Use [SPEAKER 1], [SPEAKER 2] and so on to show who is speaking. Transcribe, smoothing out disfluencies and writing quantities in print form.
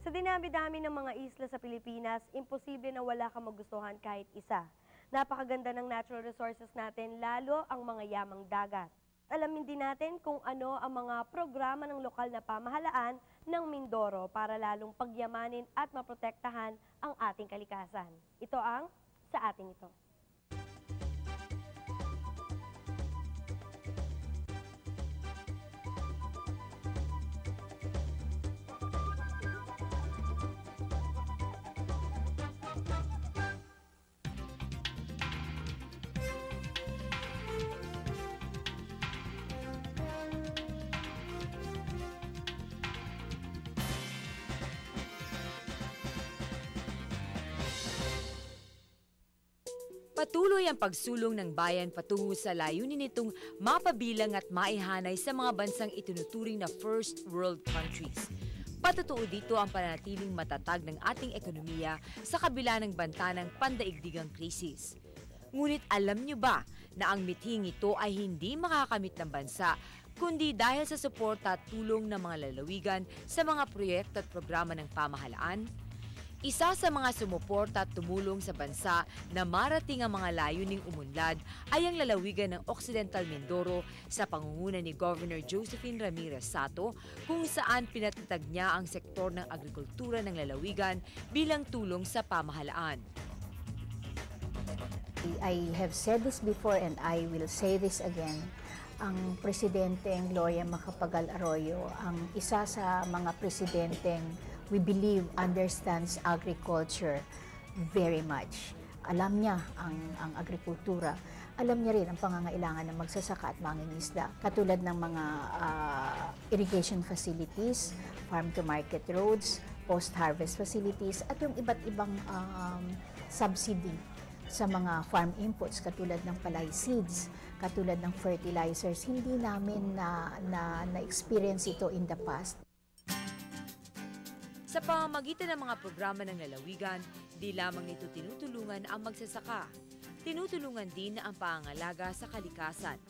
[SPEAKER 1] Sa dinami-dami ng mga isla sa Pilipinas, imposible na wala kang magustuhan kahit isa. Napakaganda ng natural resources natin, lalo ang mga yamang dagat. Alamin din natin kung ano ang mga programa ng lokal na pamahalaan ng Mindoro para lalong pagyamanin at maprotektahan ang ating kalikasan. Ito ang Sa Ating Ito.
[SPEAKER 2] Patuloy ang pagsulong ng bayan patungo sa layunin nitong mapabilang at maihanay sa mga bansang itinuturing na first world countries. Patutuo dito ang pananatiling matatag ng ating ekonomiya sa kabila ng banta ng pandaigdigang krisis. Ngunit alam niyo ba na ang mithing ito ay hindi makakamit ng bansa kundi dahil sa suporta at tulong ng mga lalawigan sa mga proyekto at programa ng pamahalaan? Isa sa mga sumuporta at tumulong sa bansa na marating ang mga layuning umunlad ay ang lalawigan ng Occidental Mindoro sa pangunguna ni Governor Josephine Ramirez Sato, kung saan pinatatag niya ang sektor ng agrikultura ng lalawigan bilang tulong sa pamahalaan.
[SPEAKER 3] I have said this before and I will say this again. Ang Presidenteng Gloria Macapagal Arroyo, ang isa sa mga presidenteng we believe understands agriculture very much. Alam niya ang agrikultura. Alam niya rin ang pangangailangan ng magsasaka at mangingisda. Katulad ng mga irrigation facilities, farm-to-market roads, post-harvest facilities, at yung iba't ibang subsidy sa mga farm inputs katulad ng palay seeds, katulad ng fertilizers. Hindi namin na-experience ito in the past.
[SPEAKER 2] Sa pamamagitan ng mga programa ng lalawigan, di lamang nito tinutulungan ang magsasaka. Tinutulungan din ang pangangalaga sa kalikasan.